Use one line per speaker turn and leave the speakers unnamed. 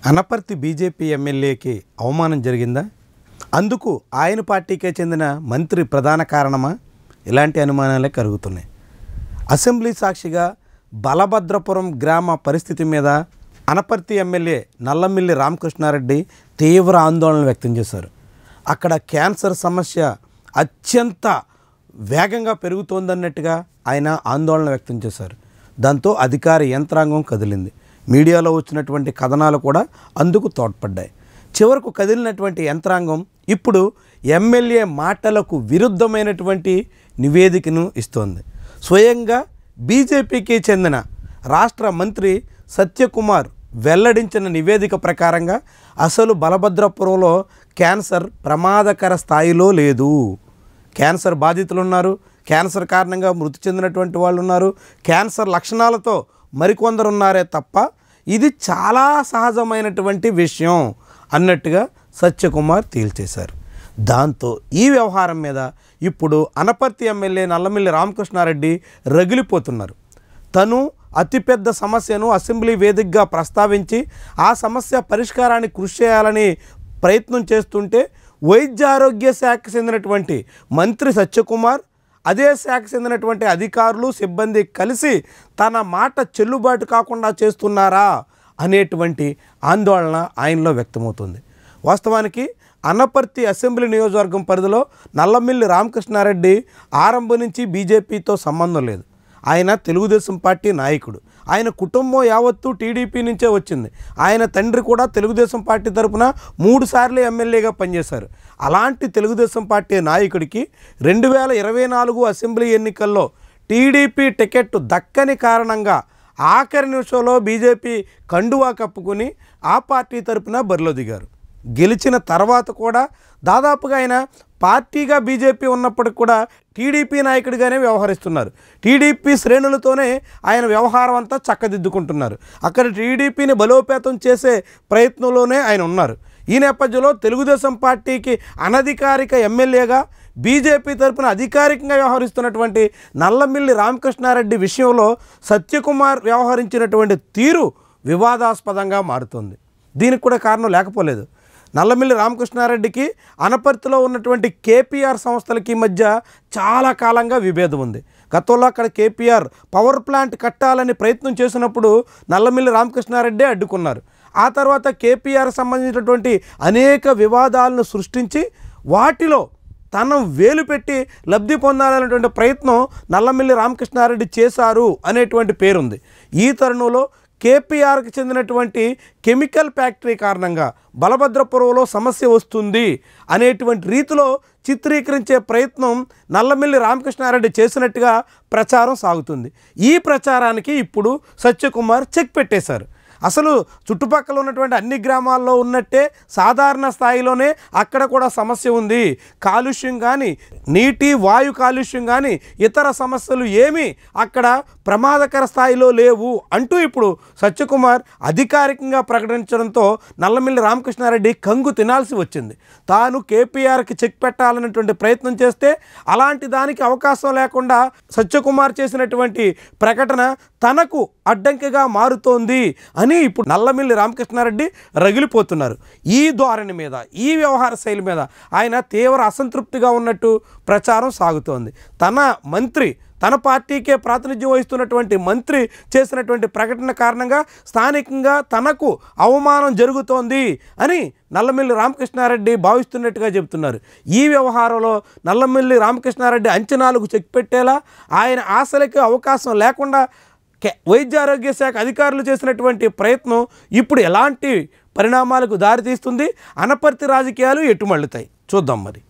Anaparthi BJP ఎమ్మెల్యేకి అవమానం జరిగిందా? అందుకు ఆయన పార్టీకే చెందిన మంత్రి ప్రధాన కారణమా? ఇలాంటి అనుమానాలే కలుగుతున్నాయి. అసెంబ్లీ సాక్షిగా బలభద్రపురం గ్రామ పరిస్థితి మీద అనపర్తి ఎమ్మెల్యే నల్లమిల్లి రామకృష్ణారెడ్డి తీవ్ర ఆందోళన వ్యక్తం చేశారు. అక్కడ క్యాన్సర్ సమస్య అత్యంత వేగంగా పెరుగుతోందన్నట్టుగా ఆయన ఆందోళన వ్యక్తం చేశారు. దాంతో అధికార యంత్రాంగం కదిలింది. మీడియాలో వచ్చినటువంటి కథనాలు కూడా అందుకు తోడ్పడ్డాయి. చివరకు కదిలినటువంటి యంత్రాంగం ఇప్పుడు ఎమ్మెల్యే మాటలకు విరుద్ధమైనటువంటి నివేదికను ఇస్తోంది. స్వయంగా బీజేపీకి చెందిన రాష్ట్ర మంత్రి సత్యకుమార్ వెల్లడించిన నివేదిక ప్రకారంగా అసలు బలభద్రపురంలో క్యాన్సర్ ప్రమాదకర స్థాయిలో లేదు. క్యాన్సర్ బాధితులు ఉన్నారు, క్యాన్సర్ కారణంగా మృతి చెందినటువంటి వాళ్ళు ఉన్నారు, క్యాన్సర్ లక్షణాలతో మరికొందరు ఉన్నారే తప్ప ఇది చాలా సహజమైనటువంటి విషయం అన్నట్టుగా సత్యకుమార్ తేల్చేశారు. దాంతో ఈ వ్యవహారం మీద ఇప్పుడు అనపర్తి ఎమ్మెల్యే నల్లమిల్లి రామకృష్ణారెడ్డి రగిలిపోతున్నారు. తను అతిపెద్ద సమస్యను అసెంబ్లీ వేదికగా ప్రస్తావించి ఆ సమస్య పరిష్కారానికి కృషి చేయాలని ప్రయత్నం చేస్తుంటే వైద్య ఆరోగ్య శాఖకు చెందినటువంటి మంత్రి సత్యకుమార్, అదే శాఖకు చెందినటువంటి అధికారులు సిబ్బంది కలిసి తన మాట చెల్లుబాటు కాకుండా చేస్తున్నారా అనేటువంటి ఆందోళన ఆయనలో వ్యక్తమవుతుంది. వాస్తవానికి అనపర్తి అసెంబ్లీ నియోజకవర్గం పరిధిలో నల్లమిల్లి రామకృష్ణారెడ్డి ఆరంభం నుంచి బీజేపీతో సంబంధం లేదు. ఆయన తెలుగుదేశం పార్టీ నాయకుడు. ఆయన కుటుంబం యావత్తు టీడీపీ నుంచే వచ్చింది. ఆయన తండ్రి కూడా తెలుగుదేశం పార్టీ తరఫున 3 సార్లు ఎమ్మెల్యేగా పనిచేశారు. అలాంటి తెలుగుదేశం పార్టీ నాయకుడికి 2024 అసెంబ్లీ ఎన్నికల్లో టీడీపీ టికెట్ దక్కని కారణంగా ఆఖరి నిమిషంలో బీజేపీ కండువా కప్పుకుని ఆ పార్టీ తరఫున బరిలో దిగారు. గెలిచిన తర్వాత కూడా దాదాపుగా ఆయన పార్టీగా బీజేపీ ఉన్నప్పటికి కూడా టీడీపీ నాయకుడిగానే వ్యవహరిస్తున్నారు. టీడీపీ శ్రేణులతోనే ఆయన వ్యవహారం అంతా చక్కదిద్దుకుంటున్నారు. అక్కడ టీడీపీని బలోపేతం చేసే ప్రయత్నంలోనే ఆయన ఉన్నారు. ఈ నేపథ్యంలో తెలుగుదేశం పార్టీకి అనధికారిక ఎమ్మెల్యేగా బీజేపీ తరపున అధికారికంగా వ్యవహరిస్తున్నటువంటి నల్లమిల్లి రామకృష్ణారెడ్డి విషయంలో సత్యకుమార్ వ్యవహరించినటువంటి తీరు వివాదాస్పదంగా మారుతుంది. దీనికి కూడా కారణం లేకపోలేదు. నల్లమిల్లి రామకృష్ణారెడ్డికి అనపర్తిలో ఉన్నటువంటి కేపీఆర్ సంస్థలకి మధ్య చాలా కాలంగా విభేదం ఉంది. గతంలో అక్కడ కేపీఆర్ పవర్ ప్లాంట్ కట్టాలని ప్రయత్నం చేసినప్పుడు నల్లమిల్లి రామకృష్ణారెడ్డి అడ్డుకున్నారు. ఆ తర్వాత కేపీఆర్ సంబంధించినటువంటి అనేక వివాదాలను సృష్టించి వాటిలో తన వేలు పెట్టి లబ్ధి పొందాలనేటువంటి ప్రయత్నం నల్లమిల్లి రామకృష్ణారెడ్డి చేశారు అనేటువంటి పేరుంది. ఈ తరుణంలో కేపీఆర్కి చెందినటువంటి కెమికల్ ఫ్యాక్టరీ కారణంగా బలభద్రపురంలో సమస్య వస్తుంది అనేటువంటి రీతిలో చిత్రీకరించే ప్రయత్నం నల్లమిల్లి రామకృష్ణారెడ్డి చేసినట్టుగా ప్రచారం సాగుతుంది. ఈ ప్రచారానికి ఇప్పుడు సత్యకుమార్ చెక్ పెట్టేశారు. అసలు చుట్టుపక్కల ఉన్నటువంటి అన్ని గ్రామాల్లో ఉన్నట్టే సాధారణ స్థాయిలోనే అక్కడ కూడా సమస్య ఉంది. కాలుష్యం కానీ, నీటి వాయు కాలుష్యం కానీ, ఇతర సమస్యలు ఏమీ అక్కడ ప్రమాదకర స్థాయిలో లేవు అంటూ ఇప్పుడు సత్యకుమార్ అధికారికంగా ప్రకటించడంతో నల్లమిల్లి రామకృష్ణారెడ్డి కంగు తినాల్సి వచ్చింది. తాను కేపీఆర్కి చెక్ పెట్టాలనేటువంటి ప్రయత్నం చేస్తే అలాంటి దానికి అవకాశం లేకుండా సత్యకుమార్ చేసినటువంటి ప్రకటన తనకు అడ్డంకిగా మారుతోంది అని ఇప్పుడు నల్లమిల్లి రామకృష్ణారెడ్డి రగిలిపోతున్నారు. ఈ ధోరణి మీద, ఈ వ్యవహార శైలి మీద ఆయన తీవ్ర అసంతృప్తిగా ఉన్నట్టు ప్రచారం సాగుతోంది. తన మంత్రి, తన పార్టీకే ప్రాతినిధ్యం వహిస్తున్నటువంటి మంత్రి చేసినటువంటి ప్రకటన కారణంగా స్థానికంగా తనకు అవమానం జరుగుతోంది అని నల్లమిల్లి రామకృష్ణారెడ్డి భావిస్తున్నట్టుగా చెబుతున్నారు. ఈ వ్యవహారంలో నల్లమిల్లి రామకృష్ణారెడ్డి అంచనాలకు చెక్ పెట్టేలా, ఆయన ఆశలకి అవకాశం లేకుండా వైద్య ఆరోగ్య శాఖ అధికారులు చేసినటువంటి ప్రయత్నం ఇప్పుడు ఎలాంటి పరిణామాలకు దారితీస్తుంది? అనపర్తి రాజకీయాలు ఎటు మళ్ళుతాయి చూద్దాం మరి.